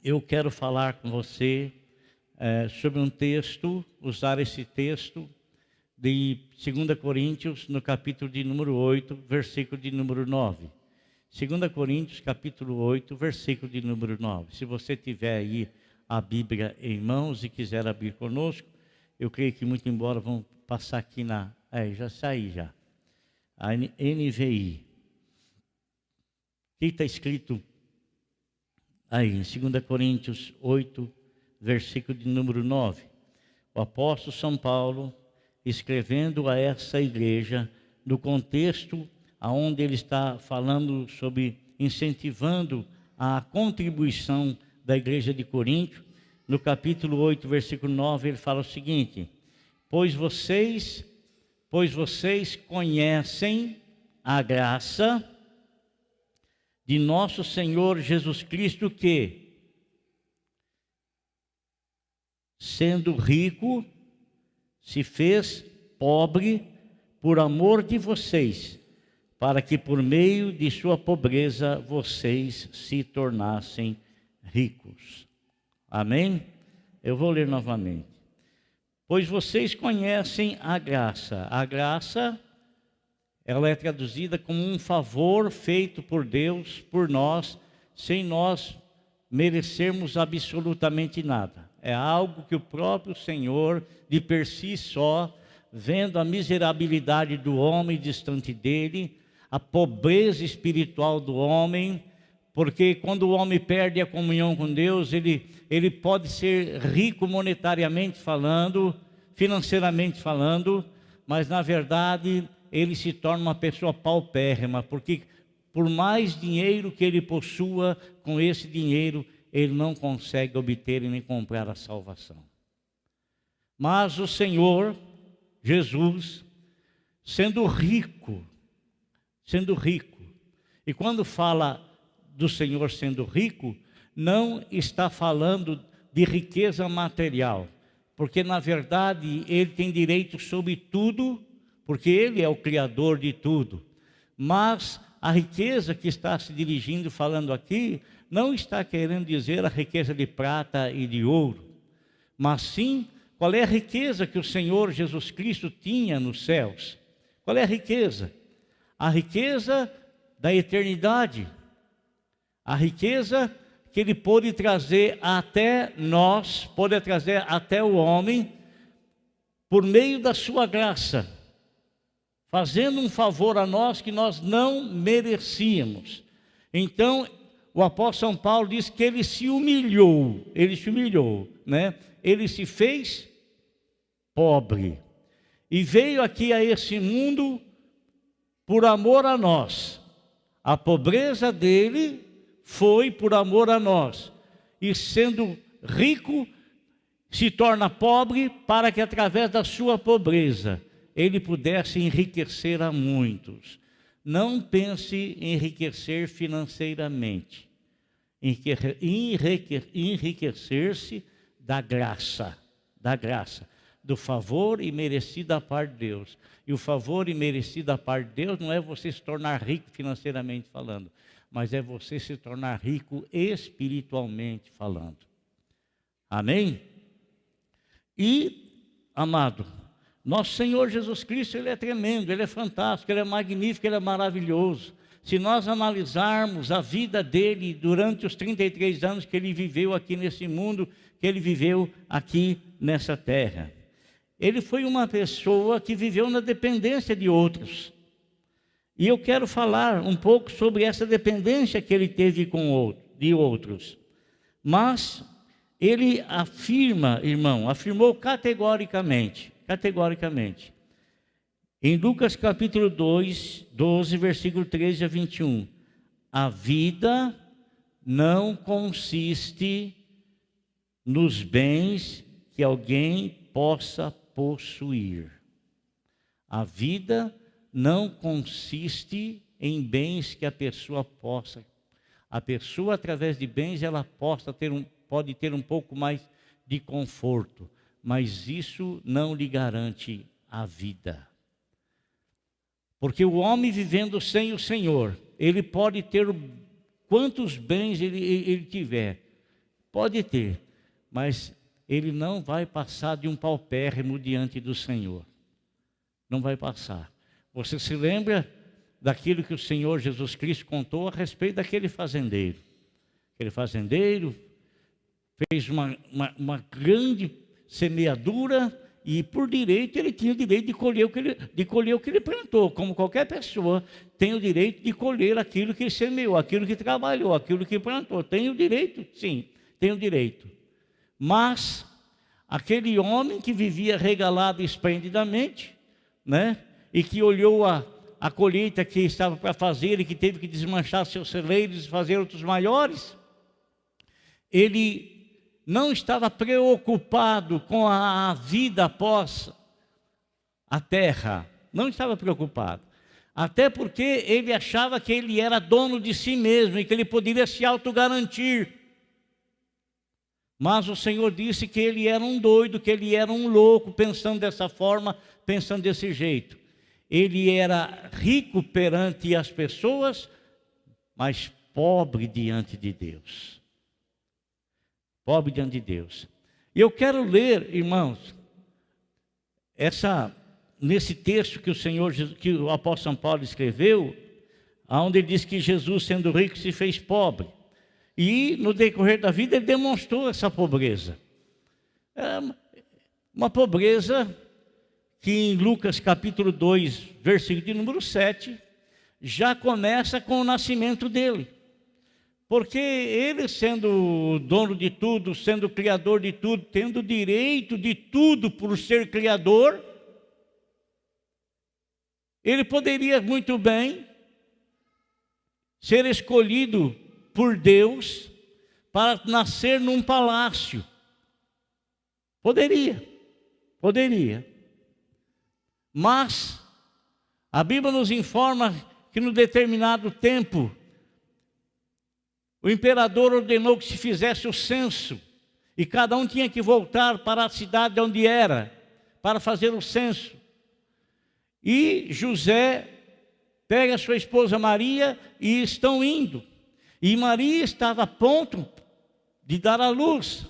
eu quero falar com você sobre um texto, usar esse texto de 2 Coríntios, no capítulo de número 8, versículo de número 9. 2 Coríntios, capítulo 8, versículo de número 9. Se você tiver aí a Bíblia em mãos e quiser abrir conosco, eu creio que muito embora vão passar aqui na... já saí já. A NVI. O que está escrito aí em 2 Coríntios 8, versículo de número 9. O apóstolo São Paulo, escrevendo a essa igreja, no contexto onde ele está falando sobre incentivando a contribuição da igreja de Corinto, no capítulo 8, versículo 9, ele fala o seguinte: pois vocês conhecem a graça de nosso Senhor Jesus Cristo, que, sendo rico, se fez pobre por amor de vocês, para que por meio de sua pobreza vocês se tornassem ricos. Amém? Eu vou ler novamente. Pois vocês conhecem a graça. A graça, ela é traduzida como um favor feito por Deus, por nós, sem nós merecermos absolutamente nada. É algo que o próprio Senhor, de per si só, vendo a miserabilidade do homem distante dele, a pobreza espiritual do homem, porque quando o homem perde a comunhão com Deus, ele pode ser rico monetariamente falando, financeiramente falando, mas na verdade ele se torna uma pessoa paupérrima, porque por mais dinheiro que ele possua, com esse dinheiro ele não consegue obter e nem comprar a salvação. Mas o Senhor Jesus, sendo rico, e quando fala do Senhor sendo rico, não está falando de riqueza material, porque na verdade ele tem direito sobre tudo, porque ele é o Criador de tudo. Mas a riqueza que está se dirigindo, falando aqui, não está querendo dizer a riqueza de prata e de ouro, mas sim qual é a riqueza que o Senhor Jesus Cristo tinha nos céus. Qual é a riqueza? A riqueza da eternidade, a riqueza que ele pôde trazer até nós, pôde trazer até o homem, por meio da sua graça, fazendo um favor a nós que nós não merecíamos. Então, o apóstolo São Paulo diz que ele se humilhou, né? Ele se fez pobre e veio aqui a esse mundo por amor a nós. A pobreza dele foi por amor a nós, e sendo rico, se torna pobre para que através da sua pobreza ele pudesse enriquecer a muitos. Não pense em enriquecer financeiramente, enriquecer-se da graça, do favor imerecido da parte de Deus. E o favor imerecido da parte de Deus não é você se tornar rico financeiramente falando, mas é você se tornar rico espiritualmente falando. Amém? E, amado, nosso Senhor Jesus Cristo, Ele é tremendo, Ele é fantástico, Ele é magnífico, Ele é maravilhoso. Se nós analisarmos a vida dele durante os 33 anos que ele viveu aqui nesse mundo, que ele viveu aqui nessa terra, ele foi uma pessoa que viveu na dependência de outros. E eu quero falar um pouco sobre essa dependência que ele teve de outros. Mas ele afirmou categoricamente, em Lucas capítulo 2, 12, versículo 13 a 21, a vida não consiste nos bens que alguém possa possuir. A vida não consiste em bens que a pessoa possa. A pessoa, através de bens, ela pode ter um pouco mais de conforto, mas isso não lhe garante a vida. Porque o homem vivendo sem o Senhor, ele pode ter quantos bens ele tiver, Pode ter, mas ele não vai passar de um paupérrimo diante do Senhor. Não vai passar. Você se lembra daquilo que o Senhor Jesus Cristo contou a respeito daquele fazendeiro? Aquele fazendeiro fez uma grande semeadura e por direito ele tinha o direito de colher o que ele plantou, como qualquer pessoa tem o direito de colher aquilo que semeou, aquilo que trabalhou, aquilo que plantou. Tem o direito? Sim, tem o direito. Mas aquele homem que vivia regalado esplendidamente, né, e que olhou a colheita que estava para fazer e que teve que desmanchar seus celeiros e fazer outros maiores, ele não estava preocupado com a vida após a terra, não estava preocupado, até porque ele achava que ele era dono de si mesmo e que ele poderia se autogarantir. Mas o Senhor disse que ele era um doido, que ele era um louco, pensando dessa forma, pensando desse jeito. Ele era rico perante as pessoas, mas pobre diante de Deus. Pobre diante de Deus. E eu quero ler, irmãos, nesse texto que o apóstolo São Paulo escreveu, onde ele diz que Jesus, sendo rico, se fez pobre. E no decorrer da vida ele demonstrou essa pobreza. Uma pobreza que em Lucas capítulo 2, versículo de número 7, já começa com o nascimento dele. Porque ele, sendo dono de tudo, sendo criador de tudo, tendo direito de tudo por ser criador, ele poderia muito bem ser escolhido por Deus para nascer num palácio. Poderia. Mas a Bíblia nos informa que no determinado tempo o imperador ordenou que se fizesse o censo e cada um tinha que voltar para a cidade onde era para fazer o censo. E José pega a sua esposa Maria e estão indo. E Maria estava a ponto de dar à luz.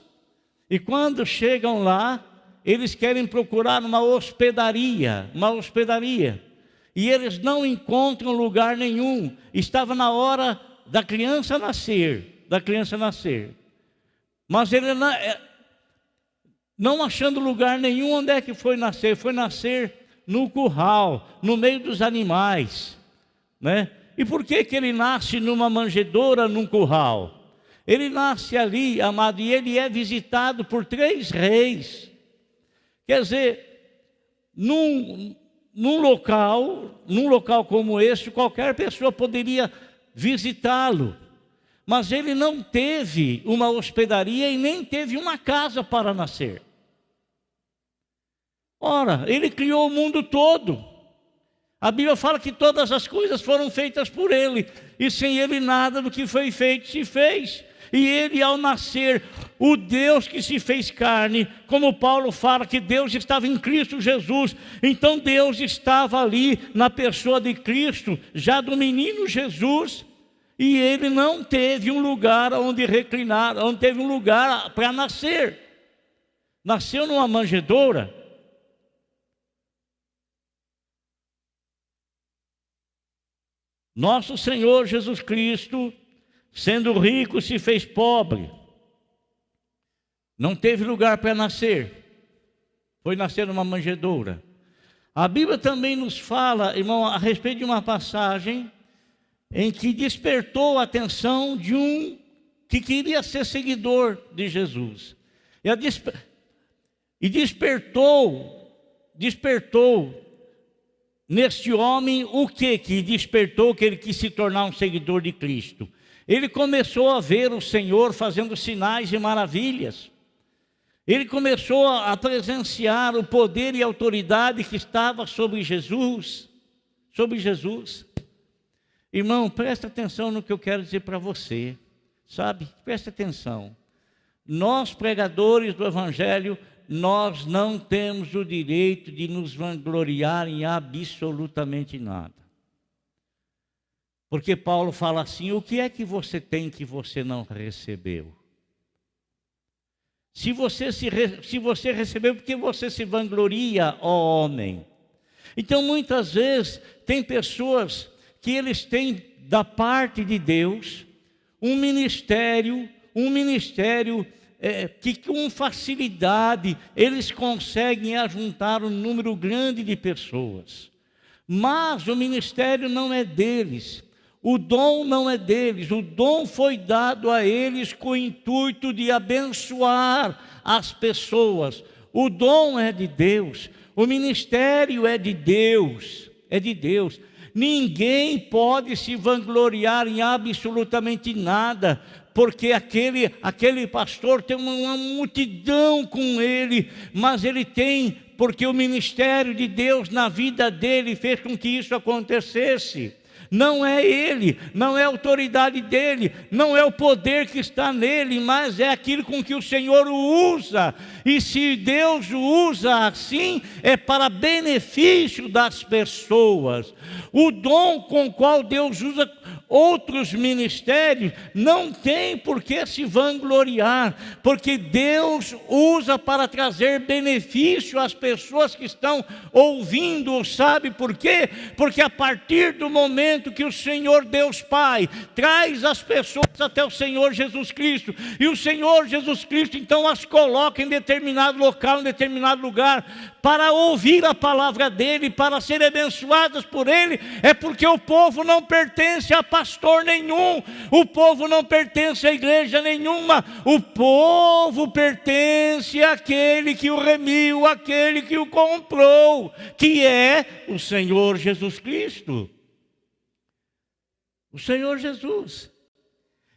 E quando chegam lá, eles querem procurar uma hospedaria. E eles não encontram lugar nenhum. Estava na hora da criança nascer. Mas ele não achando lugar nenhum, onde é que foi nascer? Foi nascer no curral, no meio dos animais, né? E por que ele nasce numa manjedoura, num curral? Ele nasce ali, amado, e ele é visitado por 3 reis. Quer dizer, num local como esse, qualquer pessoa poderia visitá-lo. Mas ele não teve uma hospedaria e nem teve uma casa para nascer. Ora, ele criou o mundo todo. A Bíblia fala que todas as coisas foram feitas por ele, e sem ele nada do que foi feito se fez. E ele, ao nascer, o Deus que se fez carne, como Paulo fala que Deus estava em Cristo Jesus, então Deus estava ali na pessoa de Cristo, já do menino Jesus, e ele não teve um lugar onde reclinar, não teve um lugar para nascer. Nasceu numa manjedoura. Nosso Senhor Jesus Cristo, sendo rico, se fez pobre. Não teve lugar para nascer. Foi nascer numa manjedoura. A Bíblia também nos fala, irmão, a respeito de uma passagem em que despertou a atenção de um que queria ser seguidor de Jesus. E despertou neste homem o que despertou que ele quis se tornar um seguidor de Cristo? Ele começou a ver o Senhor fazendo sinais e maravilhas. Ele começou a presenciar o poder e a autoridade que estava sobre Jesus. Irmão, presta atenção no que eu quero dizer para você, sabe? Presta atenção. Nós, pregadores do Evangelho, nós não temos o direito de nos vangloriar em absolutamente nada. Porque Paulo fala assim: o que é que você tem que você não recebeu? Se você recebeu, porque você se vangloria, ó homem. Então, muitas vezes, tem pessoas que eles têm da parte de Deus um ministério que com facilidade eles conseguem ajuntar um número grande de pessoas. Mas o ministério não é deles, o dom não é deles, o dom foi dado a eles com o intuito de abençoar as pessoas. O dom é de Deus, o ministério é de Deus, Ninguém pode se vangloriar em absolutamente nada, porque aquele pastor tem uma multidão com ele, mas ele tem, porque o ministério de Deus na vida dele fez com que isso acontecesse. Não é ele, não é a autoridade dele, não é o poder que está nele, mas é aquilo com que o Senhor o usa. E se Deus o usa assim, é para benefício das pessoas. O dom com o qual Deus usa outros ministérios não tem por que se vangloriar, porque Deus usa para trazer benefício às pessoas que estão ouvindo. Sabe por quê? Porque a partir do momento que o Senhor Deus Pai traz as pessoas até o Senhor Jesus Cristo, e o Senhor Jesus Cristo então as coloca em determinado local, em determinado lugar, para ouvir a palavra dele, para serem abençoadas por ele, é porque o povo não pertence a pastor nenhum, o povo não pertence a igreja nenhuma, o povo pertence àquele que o remiu, àquele que o comprou, que é o Senhor Jesus Cristo. O Senhor Jesus.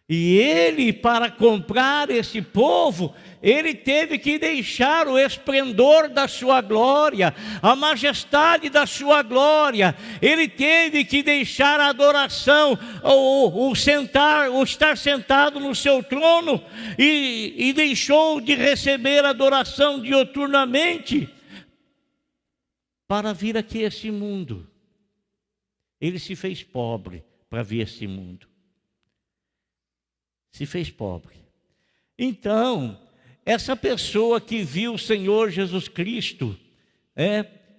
E ele, para comprar esse povo, ele teve que deixar o esplendor da sua glória, a majestade da sua glória. Ele teve que deixar a adoração, o estar sentado no seu trono, e deixou de receber a adoração dioturnamente, para vir aqui a esse mundo. Ele se fez pobre para vir a esse mundo. Se fez pobre. Então, essa pessoa que viu o Senhor Jesus Cristo,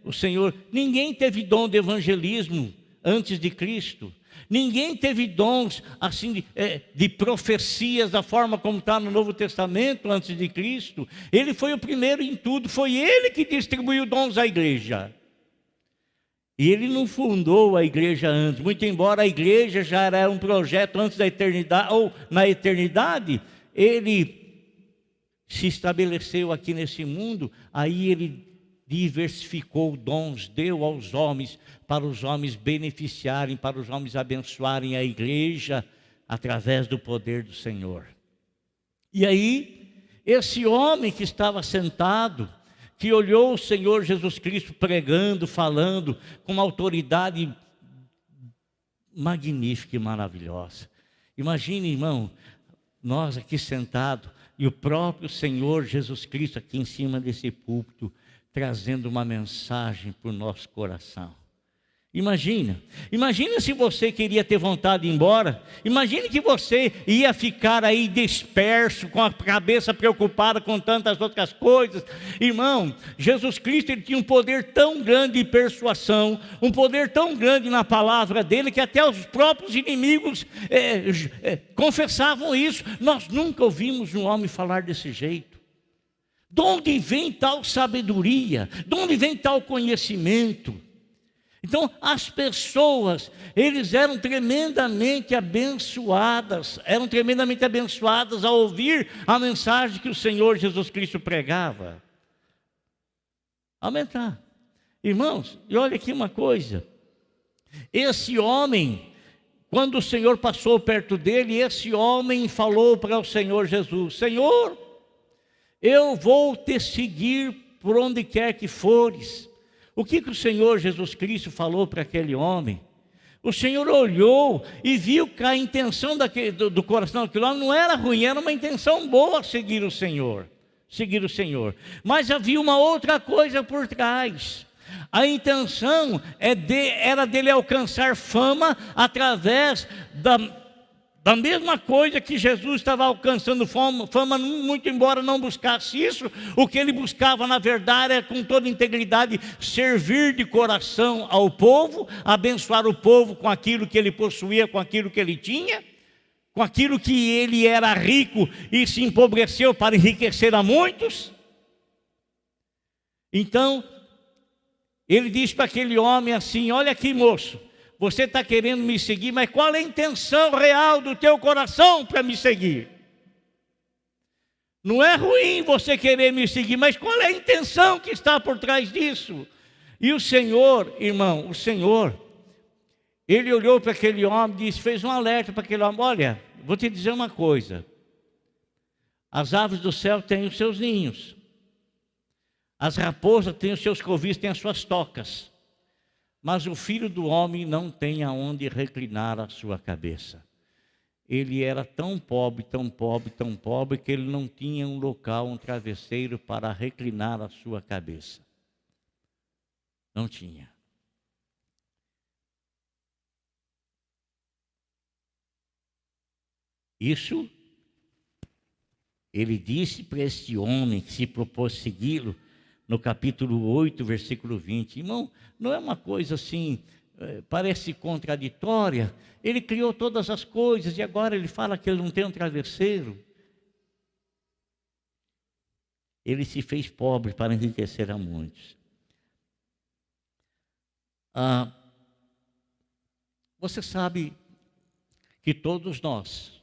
o Senhor, ninguém teve dom de evangelismo antes de Cristo, ninguém teve dons assim de profecias da forma como está no Novo Testamento antes de Cristo. Ele foi o primeiro em tudo, foi ele que distribuiu dons à igreja. E ele não fundou a igreja antes, muito embora a igreja já era um projeto antes da eternidade, ou na eternidade, ele se estabeleceu aqui nesse mundo, aí ele diversificou dons, deu aos homens, para os homens beneficiarem, para os homens abençoarem a igreja, através do poder do Senhor. E aí, esse homem que estava sentado, que olhou o Senhor Jesus Cristo pregando, falando, com uma autoridade magnífica e maravilhosa. Imagine, irmão, nós aqui sentados, e o próprio Senhor Jesus Cristo aqui em cima desse púlpito, trazendo uma mensagem para o nosso coração. Imagina se você queria ter vontade de ir embora, imagine que você ia ficar aí disperso, com a cabeça preocupada com tantas outras coisas. Irmão, Jesus Cristo, ele tinha um poder tão grande de persuasão, um poder tão grande na palavra dele, que até os próprios inimigos confessavam isso. Nós nunca ouvimos um homem falar desse jeito. De onde vem tal sabedoria? De onde vem tal conhecimento? Então, as pessoas, eles eram tremendamente abençoadas ao ouvir a mensagem que o Senhor Jesus Cristo pregava. Aumentar. Irmãos, e olha aqui uma coisa, esse homem, quando o Senhor passou perto dele, esse homem falou para o Senhor Jesus: Senhor, eu vou te seguir por onde quer que fores. O que o Senhor Jesus Cristo falou para aquele homem? O Senhor olhou e viu que a intenção do coração daquele homem não era ruim, era uma intenção boa seguir o Senhor. Mas havia uma outra coisa por trás. A intenção era dele alcançar fama através Da mesma coisa que Jesus estava alcançando fama, muito embora não buscasse isso, o que ele buscava na verdade é com toda integridade servir de coração ao povo, abençoar o povo com aquilo que ele possuía, com aquilo que ele tinha, com aquilo que ele era rico e se empobreceu para enriquecer a muitos. Então, ele disse para aquele homem assim: olha aqui, moço, você está querendo me seguir, mas qual é a intenção real do teu coração para me seguir? Não é ruim você querer me seguir, mas qual é a intenção que está por trás disso? E o Senhor, irmão, o Senhor, ele olhou para aquele homem e disse, fez um alerta para aquele homem: olha, vou te dizer uma coisa, as aves do céu têm os seus ninhos, as raposas têm os seus covis, têm as suas tocas, mas o Filho do Homem não tem aonde reclinar a sua cabeça. Ele era tão pobre, tão pobre, tão pobre, que ele não tinha um local, um travesseiro para reclinar a sua cabeça. Não tinha. Isso, ele disse para este homem que se propôs segui-lo, no capítulo 8, versículo 20. Irmão, não é uma coisa assim, parece contraditória. Ele criou todas as coisas e agora ele fala que ele não tem um travesseiro. Ele se fez pobre para enriquecer a muitos. Você sabe que todos nós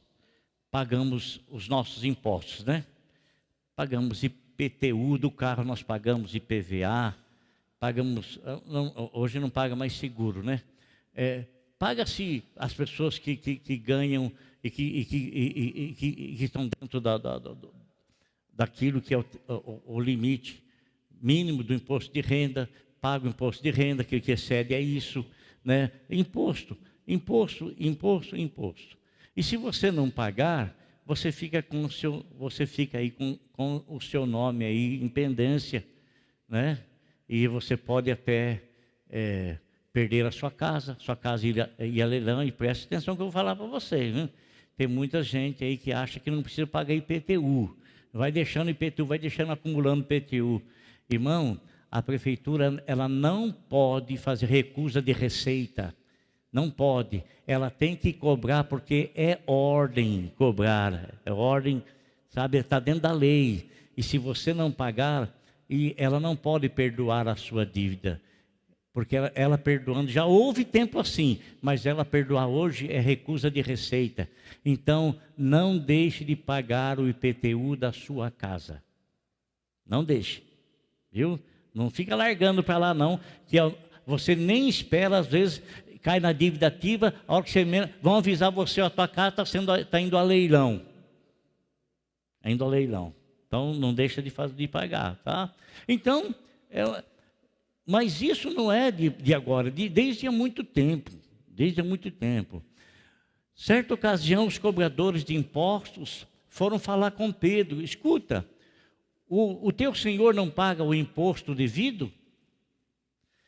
pagamos os nossos impostos, né? Pagamos IPTU do carro, nós pagamos IPVA, pagamos, hoje não paga mais seguro, né? Paga-se as pessoas que ganham e que estão dentro daquilo que é o limite mínimo do imposto de renda, paga o imposto de renda, que excede é isso, né? Imposto. E se você não pagar, você fica aí com o seu nome aí em pendência, né? E você pode até perder a sua casa ir a leilão. E preste atenção que eu vou falar para vocês, né? Tem muita gente aí que acha que não precisa pagar IPTU, vai deixando IPTU, vai deixando acumulando IPTU. Irmão, a prefeitura ela não pode fazer recusa de receita. Não pode, ela tem que cobrar, porque é ordem cobrar, é ordem, sabe, está dentro da lei. E se você não pagar, ela não pode perdoar a sua dívida, porque ela perdoando, já houve tempo assim, mas ela perdoar hoje é recusa de receita. Então, não deixe de pagar o IPTU da sua casa, não deixe, viu? Não fica largando para lá não, que você nem espera, às vezes cai na dívida ativa, a hora que você vão avisar você, a tua casa está indo a leilão. Está indo a leilão. Então não deixa de pagar, tá? Então, mas isso não é de agora, desde há muito tempo. Desde há muito tempo. Certa ocasião, os cobradores de impostos foram falar com Pedro: escuta, o teu senhor não paga o imposto devido?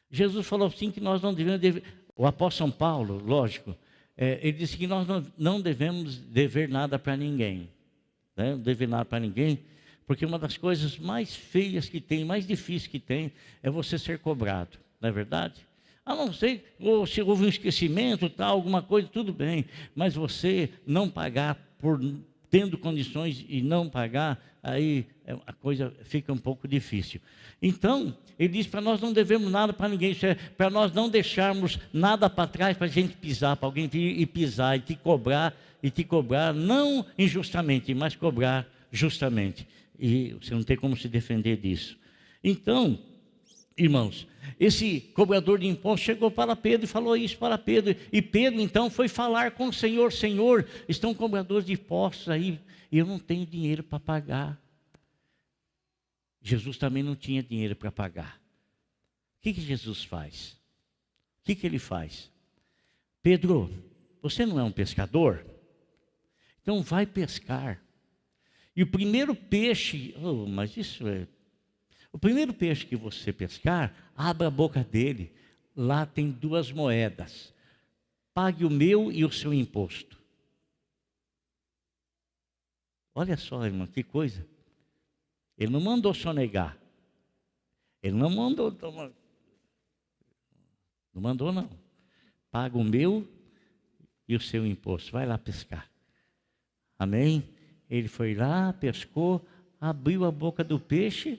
Jesus falou assim que nós não devemos o apóstolo São Paulo, lógico, ele disse que nós não devemos dever nada para ninguém, né? Não dever nada para ninguém, porque uma das coisas mais feias que tem, mais difíceis que tem, é você ser cobrado, não é verdade? A não ser, ou se houve um esquecimento, tal, alguma coisa, tudo bem, mas você não pagar tendo condições e não pagar, aí a coisa fica um pouco difícil. Então, ele diz para nós não devemos nada para ninguém, isso é para nós não deixarmos nada para trás para a gente pisar, para alguém vir e pisar e te cobrar, não injustamente, mas cobrar justamente. E você não tem como se defender disso. Então, irmãos, esse cobrador de impostos chegou para Pedro e falou isso para Pedro. E Pedro então foi falar com o Senhor: Senhor, estão cobradores de impostos aí e eu não tenho dinheiro para pagar. Jesus também não tinha dinheiro para pagar. O que Jesus faz? O que ele faz? Pedro, você não é um pescador? Então vai pescar. E o primeiro peixe, o primeiro peixe que você pescar, abra a boca dele, lá tem 2 moedas. Pague o meu e o seu imposto. Olha só, irmão, que coisa. Ele não mandou sonegar. Ele não mandou tomar. Não mandou, não. Paga o meu e o seu imposto. Vai lá pescar. Amém? Ele foi lá, pescou, abriu a boca do peixe.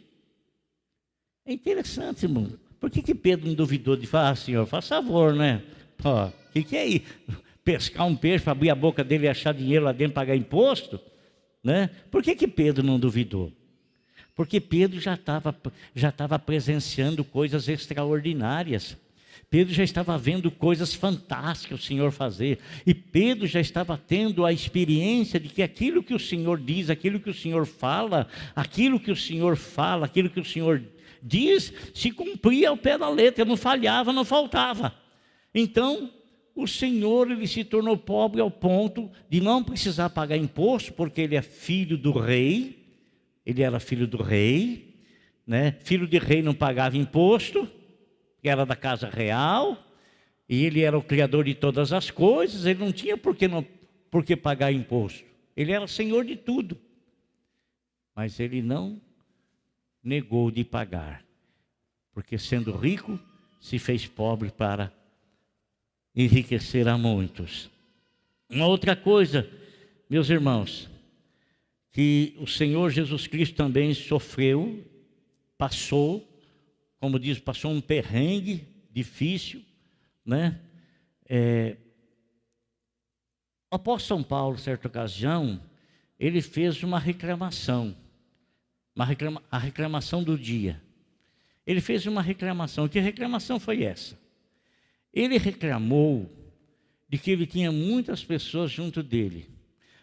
É interessante, irmão. Por que Pedro não duvidou de falar, Senhor, faz favor, né? Ó, que é isso? Pescar um peixe para abrir a boca dele e achar dinheiro lá dentro, pagar imposto? Né? Por que Pedro não duvidou? Porque Pedro já estava presenciando coisas extraordinárias. Pedro já estava vendo coisas fantásticas o Senhor fazer. E Pedro já estava tendo a experiência de que aquilo que o Senhor diz, aquilo que o Senhor fala, aquilo que o Senhor fala, aquilo que o Senhor diz, se cumpria ao pé da letra, não falhava, não faltava. Então, o Senhor, ele se tornou pobre ao ponto de não precisar pagar imposto, porque ele é filho do rei. Ele era filho do rei, né? Filho de rei não pagava imposto, era da casa real, e ele era o criador de todas as coisas, ele não tinha por que pagar imposto. Ele era senhor de tudo. Mas ele não negou de pagar, porque sendo rico, se fez pobre para enriquecer a muitos. Uma outra coisa, meus irmãos, que o Senhor Jesus Cristo também sofreu, passou, como diz, passou um perrengue difícil, né? Após São Paulo, certa ocasião, ele fez uma reclamação, a reclamação do dia. Ele fez uma reclamação. Que reclamação foi essa? Ele reclamou de que ele tinha muitas pessoas junto dele,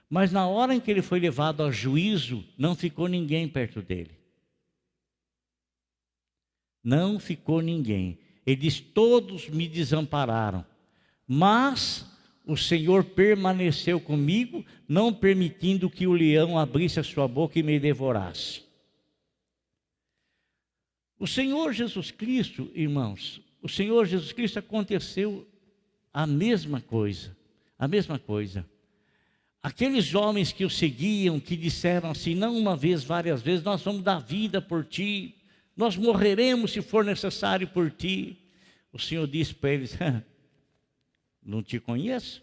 mas na hora em que ele foi levado ao juízo, não ficou ninguém perto dele. Não ficou ninguém. Ele diz: todos me desampararam, mas o Senhor permaneceu comigo, não permitindo que o leão abrisse a sua boca e me devorasse. O Senhor Jesus Cristo, irmãos, o Senhor Jesus Cristo aconteceu a mesma coisa, a mesma coisa. Aqueles homens que o seguiam, que disseram assim, não uma vez, várias vezes, nós vamos dar vida por ti, nós morreremos se for necessário por ti. O Senhor disse para eles: não te conheço.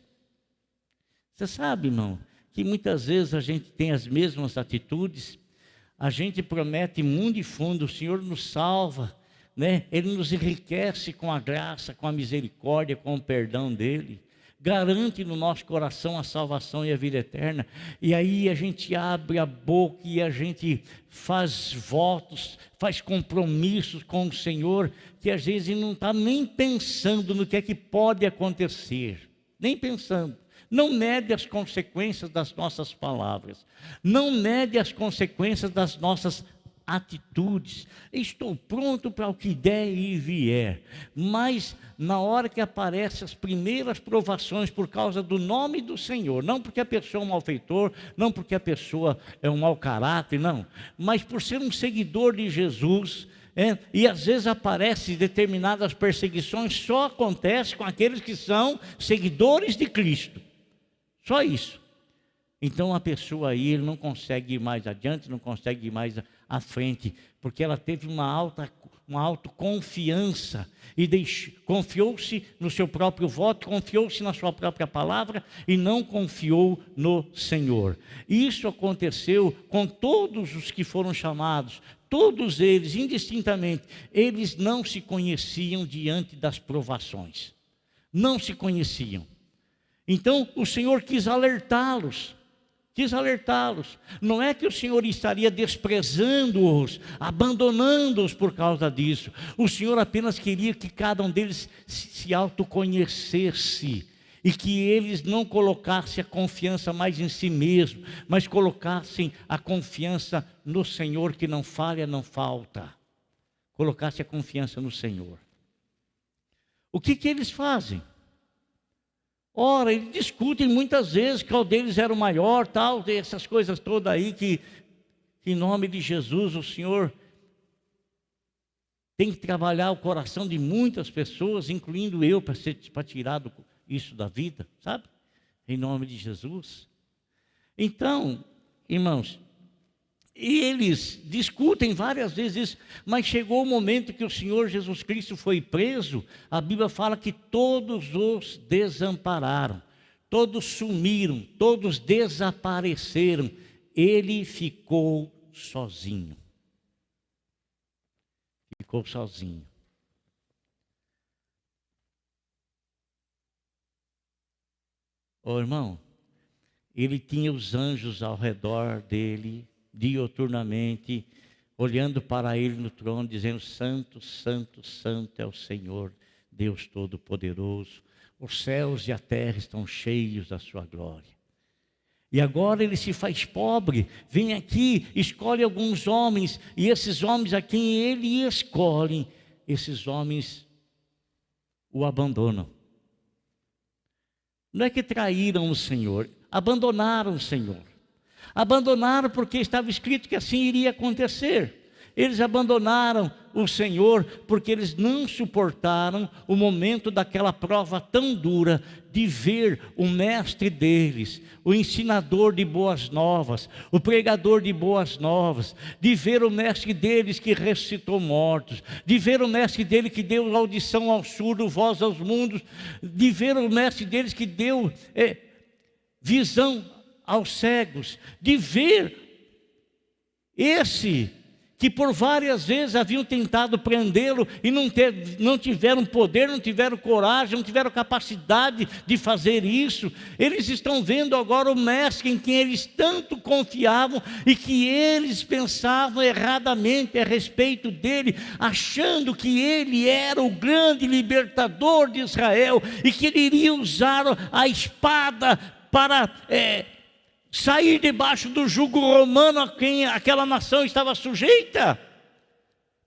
Você sabe, irmão, que muitas vezes a gente tem as mesmas atitudes, a gente promete mundo e fundo, o Senhor nos salva, né? Ele nos enriquece com a graça, com a misericórdia, com o perdão dele, garante no nosso coração a salvação e a vida eterna, e aí a gente abre a boca e a gente faz votos, faz compromissos com o Senhor, que às vezes não está nem pensando no que é que pode acontecer, nem pensando. Não mede as consequências das nossas palavras, não mede as consequências das nossas atitudes. Estou pronto para o que der e vier, mas na hora que aparecem as primeiras provações por causa do nome do Senhor, não porque a pessoa é um malfeitor, não porque a pessoa é um mau caráter, não, mas por ser um seguidor de Jesus, e às vezes aparecem determinadas perseguições, só acontece com aqueles que são seguidores de Cristo, só isso. Então a pessoa aí, ele não consegue ir mais adiante, não consegue ir mais à frente, porque ela teve uma autoconfiança e confiou-se no seu próprio voto, confiou-se na sua própria palavra e não confiou no Senhor. Isso aconteceu com todos os que foram chamados, todos eles, indistintamente, eles não se conheciam diante das provações, não se conheciam. Então o Senhor quis alertá-los. Não é que o Senhor estaria desprezando-os, abandonando-os por causa disso. O Senhor apenas queria que cada um deles se autoconhecesse e que eles não colocassem a confiança mais em si mesmo, mas colocassem a confiança no Senhor, que não falha, não falta. Colocassem a confiança no Senhor. O que eles fazem? Ora, eles discutem muitas vezes qual deles era o maior, tal, essas coisas todas aí que em nome de Jesus o Senhor tem que trabalhar o coração de muitas pessoas, incluindo eu, para tirar isso da vida, sabe? Em nome de Jesus. Então, irmãos, e eles discutem várias vezes isso, mas chegou o momento que o Senhor Jesus Cristo foi preso. A Bíblia fala que todos os desampararam, todos sumiram, todos desapareceram. Ele ficou sozinho. Ficou sozinho. Ô irmão, ele tinha os anjos ao redor dele, diuturnamente, olhando para ele no trono, dizendo: Santo, Santo, Santo é o Senhor, Deus Todo-Poderoso. Os céus e a terra estão cheios da sua glória. E agora ele se faz pobre, vem aqui, escolhe alguns homens, e esses homens a quem ele escolhe, esses homens o abandonam. Não é que traíram o Senhor, abandonaram o Senhor. Abandonaram porque estava escrito que assim iria acontecer. Eles abandonaram o Senhor porque eles não suportaram o momento daquela prova tão dura de ver o mestre deles, o ensinador de boas novas, o pregador de boas novas, de ver o mestre deles que ressuscitou mortos, de ver o mestre dele que deu audição ao surdo, voz aos mundos, de ver o mestre deles que deu visão aos cegos, de ver esse que por várias vezes haviam tentado prendê-lo e não tiveram poder, não tiveram coragem, não tiveram capacidade de fazer isso. Eles estão vendo agora o mestre em quem eles tanto confiavam e que eles pensavam erradamente a respeito dele, achando que ele era o grande libertador de Israel e que ele iria usar a espada para sair debaixo do jugo romano a quem aquela nação estava sujeita.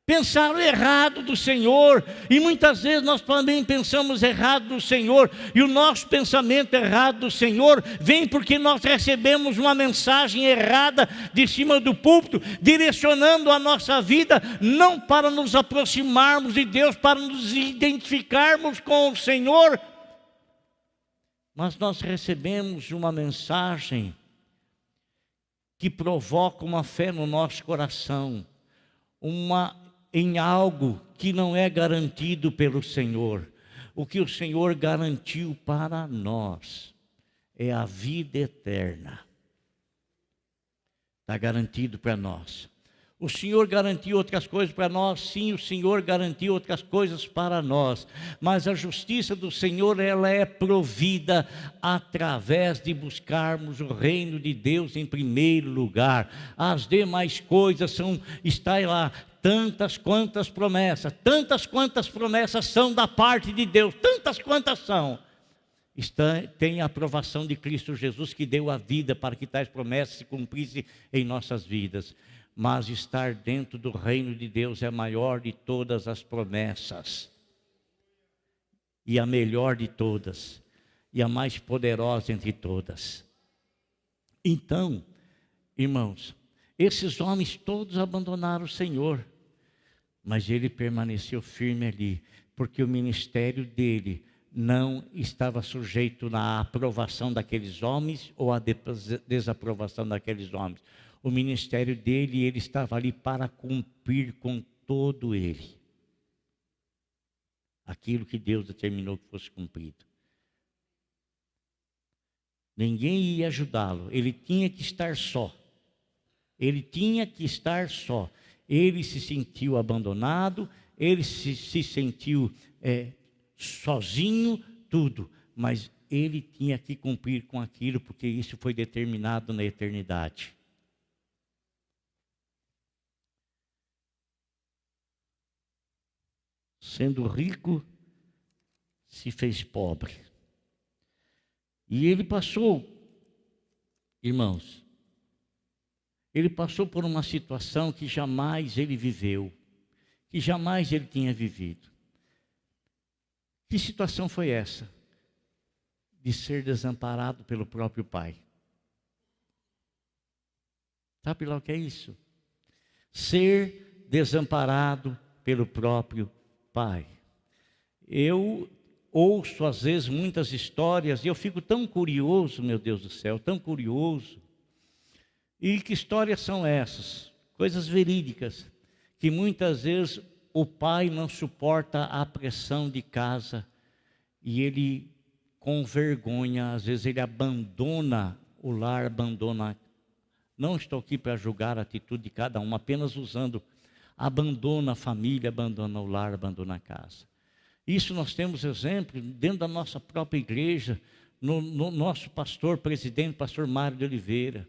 Pensaram errado do Senhor, e muitas vezes nós também pensamos errado do Senhor, e o nosso pensamento errado do Senhor vem porque nós recebemos uma mensagem errada de cima do púlpito, direcionando a nossa vida, não para nos aproximarmos de Deus, para nos identificarmos com o Senhor, mas nós recebemos uma mensagem que provoca uma fé no nosso coração, em algo que não é garantido pelo Senhor. O que o Senhor garantiu para nós é a vida eterna. Está garantido para nós. O Senhor garantiu outras coisas para nós, sim, o Senhor garantiu outras coisas para nós, mas a justiça do Senhor, ela é provida através de buscarmos o reino de Deus em primeiro lugar. As demais coisas está lá, tantas quantas promessas são da parte de Deus, tantas quantas são. Tem a aprovação de Cristo Jesus, que deu a vida para que tais promessas se cumprissem em nossas vidas. Mas estar dentro do reino de Deus é a maior de todas as promessas, e a melhor de todas, e a mais poderosa entre todas. Então, irmãos, esses homens todos abandonaram o Senhor, mas ele permaneceu firme ali, porque o ministério dele não estava sujeito na aprovação daqueles homens ou à desaprovação daqueles homens. O ministério dele, ele estava ali para cumprir com todo ele aquilo que Deus determinou que fosse cumprido. Ninguém ia ajudá-lo, ele tinha que estar só. Ele tinha que estar só. Ele se sentiu abandonado, ele se sentiu sozinho, tudo, mas ele tinha que cumprir com aquilo, porque isso foi determinado na eternidade. Sendo rico, se fez pobre. E ele passou, irmãos, ele passou por uma situação que jamais ele viveu, que jamais ele tinha vivido. Que situação foi essa? De ser desamparado pelo próprio pai. Sabe lá o que é isso? Ser desamparado pelo próprio pai. Eu ouço às vezes muitas histórias e eu fico tão curioso, meu Deus do céu, tão curioso. E que histórias são essas? Coisas verídicas, que muitas vezes o pai não suporta a pressão de casa e ele, com vergonha, às vezes ele abandona o lar, abandona. Não estou aqui para julgar a atitude de cada um, apenas usando, abandona a família, abandona o lar, abandona a casa. Isso nós temos exemplo dentro da nossa própria igreja, no nosso pastor, presidente, pastor Mário de Oliveira.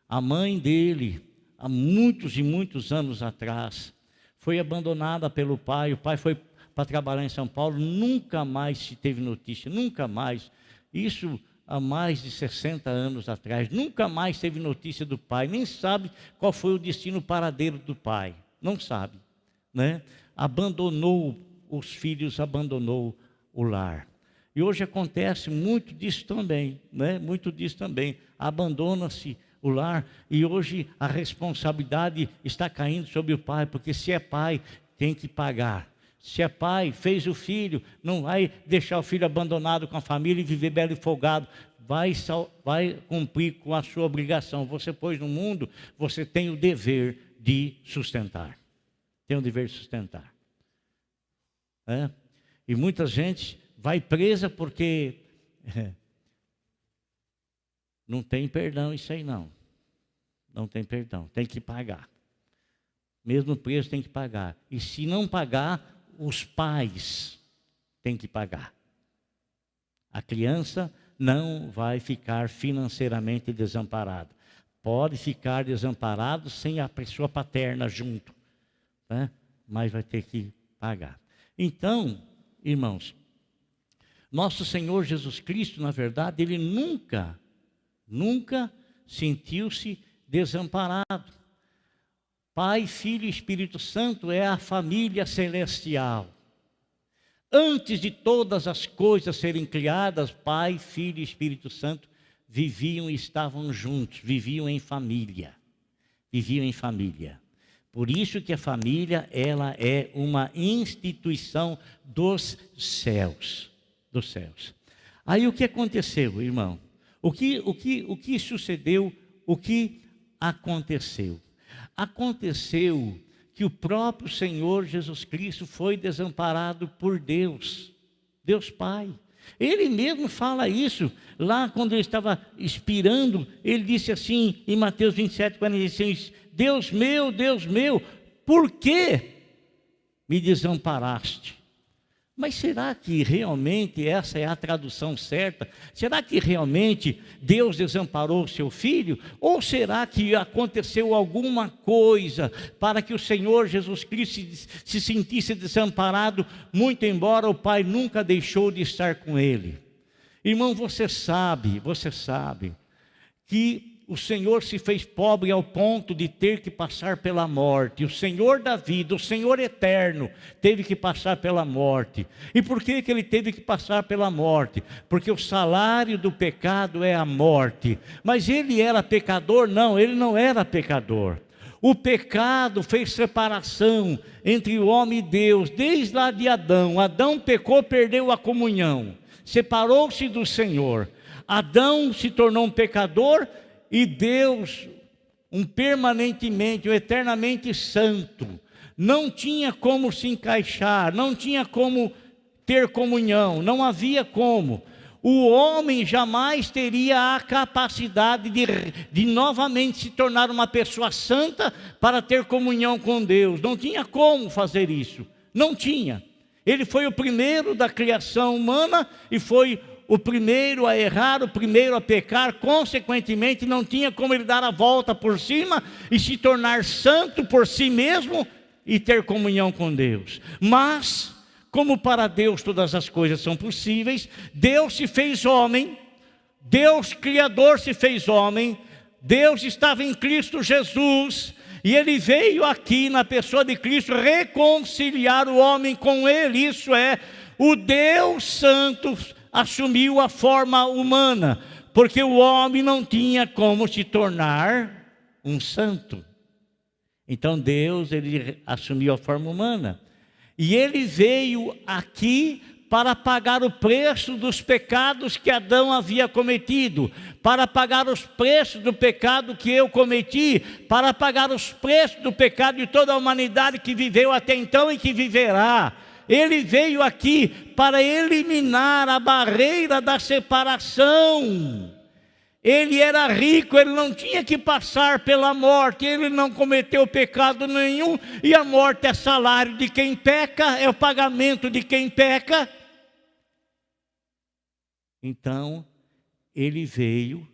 A mãe dele, há muitos e muitos anos atrás, foi abandonada pelo pai. O pai foi para trabalhar em São Paulo, nunca mais se teve notícia, nunca mais. Isso há mais de 60 anos atrás, nunca mais teve notícia do pai, nem sabe qual foi o destino paradeiro do pai, não sabe, né? Abandonou os filhos, abandonou o lar. E hoje acontece muito disso também, né? Muito disso também. Abandona-se o lar e hoje a responsabilidade está caindo sobre o pai, porque se é pai, tem que pagar. Se é pai, fez o filho, não vai deixar o filho abandonado com a família e viver belo e folgado. Vai cumprir com a sua obrigação. Você pôs no mundo, você tem o dever de sustentar. Tem o dever de sustentar. E muita gente vai presa porque não tem perdão isso aí não. Não tem perdão, tem que pagar. Mesmo preso tem que pagar. E se não pagar, os pais têm que pagar. A criança não vai ficar financeiramente desamparada. Pode ficar desamparado sem a pessoa paterna junto, né? Mas vai ter que pagar. Então, irmãos, nosso Senhor Jesus Cristo, na verdade, Ele nunca sentiu-se desamparado. Pai, Filho e Espírito Santo é a família celestial. Antes de todas as coisas serem criadas, Pai, Filho e Espírito Santo viviam e estavam juntos, viviam em família. Viviam em família. Por isso que a família, ela é uma instituição dos céus. Dos céus. Aí o que aconteceu, irmão? O que sucedeu? O que aconteceu? Aconteceu que o próprio Senhor Jesus Cristo foi desamparado por Deus, Deus Pai. Ele mesmo fala isso, lá quando ele estava expirando, ele disse assim, em Mateus 27, 46, Deus meu, por que me desamparaste? Mas será que realmente essa é a tradução certa? Será que realmente Deus desamparou o seu filho? Ou será que aconteceu alguma coisa para que o Senhor Jesus Cristo se sentisse desamparado, muito embora o Pai nunca deixou de estar com ele? Irmão, você sabe que o Senhor se fez pobre ao ponto de ter que passar pela morte. O Senhor da vida, o Senhor eterno, teve que passar pela morte. E por que Ele teve que passar pela morte? Porque o salário do pecado é a morte. Mas Ele era pecador? Não, Ele não era pecador. O pecado fez separação entre o homem e Deus, desde lá de Adão. Adão pecou, perdeu a comunhão, separou-se do Senhor. Adão se tornou um pecador e Deus, permanentemente, eternamente santo, não tinha como se encaixar, não tinha como ter comunhão, não havia como. O homem jamais teria a capacidade de novamente se tornar uma pessoa santa para ter comunhão com Deus. Não tinha como fazer isso, não tinha. Ele foi o primeiro da criação humana e foi o primeiro a errar, o primeiro a pecar, consequentemente não tinha como ele dar a volta por cima e se tornar santo por si mesmo e ter comunhão com Deus. Mas, como para Deus todas as coisas são possíveis, Deus se fez homem, Deus Criador se fez homem, Deus estava em Cristo Jesus, e Ele veio aqui na pessoa de Cristo reconciliar o homem com Ele, isso é, o Deus Santo assumiu a forma humana, porque o homem não tinha como se tornar um santo. Então Deus, Ele assumiu a forma humana. E Ele veio aqui para pagar o preço dos pecados que Adão havia cometido, para pagar os preços do pecado que eu cometi, para pagar os preços do pecado de toda a humanidade que viveu até então e que viverá. Ele veio aqui para eliminar a barreira da separação. Ele era rico, ele não tinha que passar pela morte, ele não cometeu pecado nenhum, e a morte é salário de quem peca, é o pagamento de quem peca. Então, ele veio,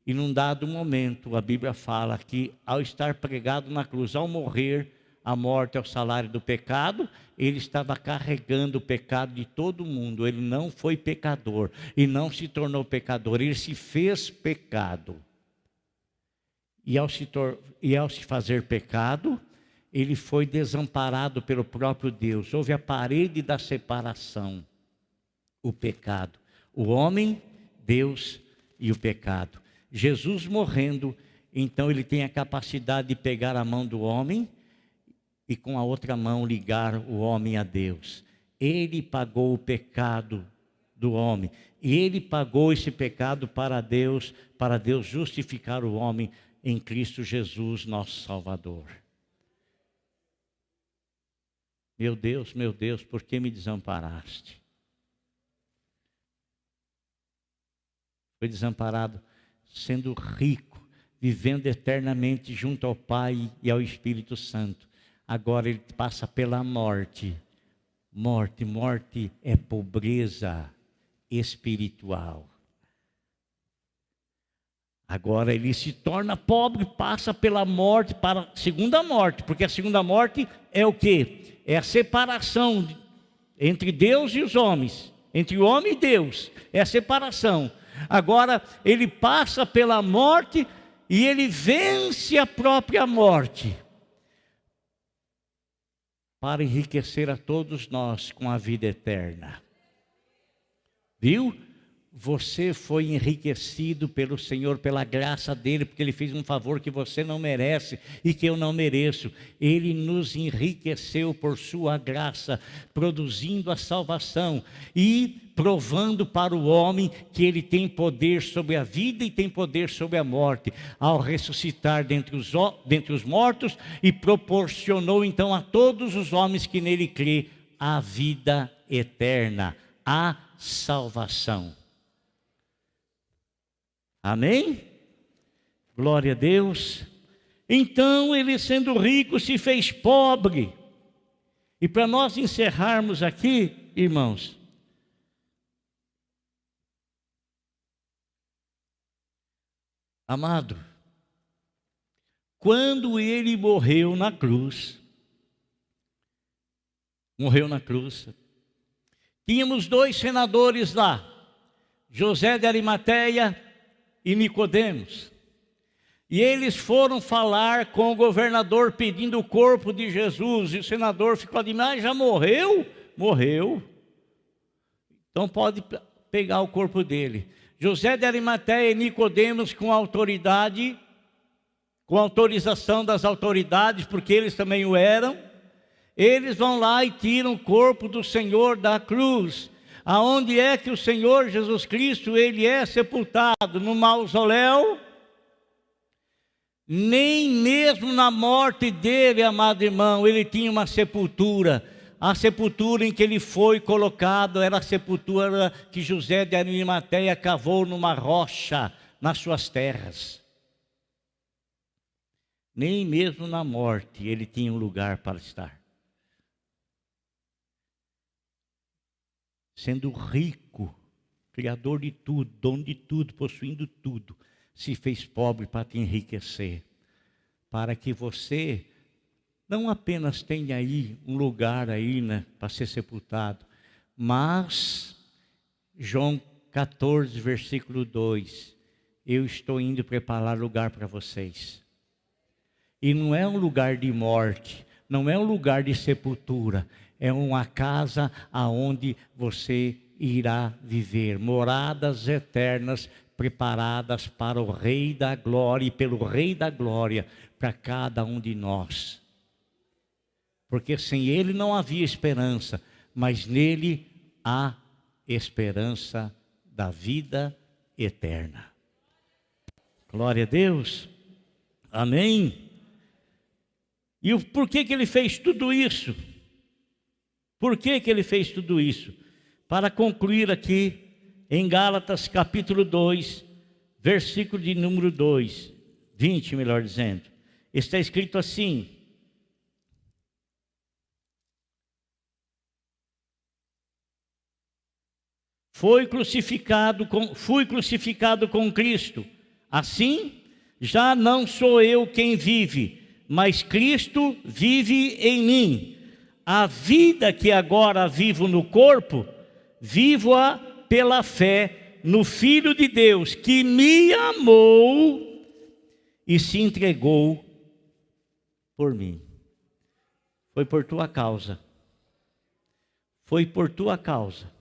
e num dado momento, a Bíblia fala que ao estar pregado na cruz, ao morrer, a morte é o salário do pecado, ele estava carregando o pecado de todo mundo. Ele não foi pecador e não se tornou pecador, ele se fez pecado. E ao se fazer pecado, ele foi desamparado pelo próprio Deus. Houve a parede da separação, o pecado, o homem, Deus e o pecado. Jesus morrendo, então ele tem a capacidade de pegar a mão do homem e com a outra mão ligar o homem a Deus. Ele pagou o pecado do homem, e ele pagou esse pecado para Deus justificar o homem em Cristo Jesus, nosso Salvador. Meu Deus, por que me desamparaste? Foi desamparado sendo rico, vivendo eternamente junto ao Pai e ao Espírito Santo. Agora ele passa pela morte. Morte é pobreza espiritual. Agora ele se torna pobre, passa pela morte para a segunda morte, porque a segunda morte é o quê? É a separação entre Deus e os homens, entre o homem e Deus, é a separação. Agora ele passa pela morte e ele vence a própria morte, para enriquecer a todos nós com a vida eterna. Viu? Você foi enriquecido pelo Senhor, pela graça dEle, porque Ele fez um favor que você não merece e que eu não mereço. Ele nos enriqueceu por sua graça, produzindo a salvação e provando para o homem que ele tem poder sobre a vida e tem poder sobre a morte, ao ressuscitar dentre os mortos, e proporcionou então a todos os homens que nele crê a vida eterna, a salvação. Amém? Glória a Deus. Então ele, sendo rico, se fez pobre. E para nós encerrarmos aqui, irmãos, amado, quando ele morreu na cruz, tínhamos dois senadores lá, José de Arimateia e Nicodemos, e eles foram falar com o governador pedindo o corpo de Jesus, e o senador ficou ali, mas já morreu? Morreu, então pode pegar o corpo dele. José de Arimateia e Nicodemos, com autoridade, com autorização das autoridades, porque eles também o eram, eles vão lá e tiram o corpo do Senhor da cruz. Aonde é que o Senhor Jesus Cristo, ele é sepultado? No mausoléu? Nem mesmo na morte dele, amado irmão, ele tinha uma sepultura. A sepultura em que ele foi colocado era a sepultura que José de Arimateia cavou numa rocha nas suas terras. Nem mesmo na morte ele tinha um lugar para estar. Sendo rico, criador de tudo, dono de tudo, possuindo tudo, se fez pobre para te enriquecer, para que você não apenas tenha aí um lugar aí, né, para ser sepultado, mas João 14, versículo 2, eu estou indo preparar lugar para vocês. E não é um lugar de morte, não é um lugar de sepultura, é uma casa aonde você irá viver, moradas eternas preparadas para o Rei da Glória e pelo Rei da Glória para cada um de nós. Porque sem Ele não havia esperança, mas nele há esperança da vida eterna. Glória a Deus. Amém. E por que ele fez tudo isso? Por que ele fez tudo isso? Para concluir aqui em Gálatas capítulo 2, versículo de número 2, 20, melhor dizendo. Está escrito assim: fui crucificado com Cristo. Assim, já não sou eu quem vive, mas Cristo vive em mim. A vida que agora vivo no corpo, vivo-a pela fé no Filho de Deus, que me amou e se entregou por mim. Foi por tua causa. Foi por tua causa.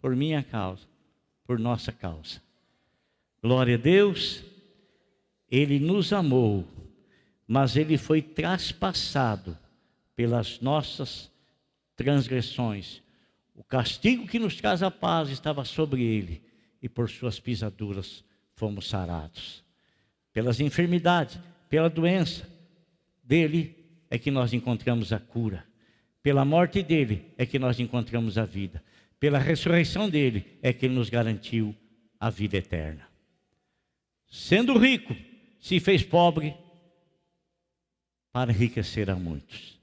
Por minha causa. Por nossa causa. Glória a Deus. Ele nos amou, mas ele foi traspassado pelas nossas transgressões. O castigo que nos traz a paz estava sobre ele, e por suas pisaduras fomos sarados. Pelas enfermidades, pela doença dele é que nós encontramos a cura. Pela morte dele é que nós encontramos a vida. Pela ressurreição dele é que ele nos garantiu a vida eterna. Sendo rico, se fez pobre para enriquecer a muitos.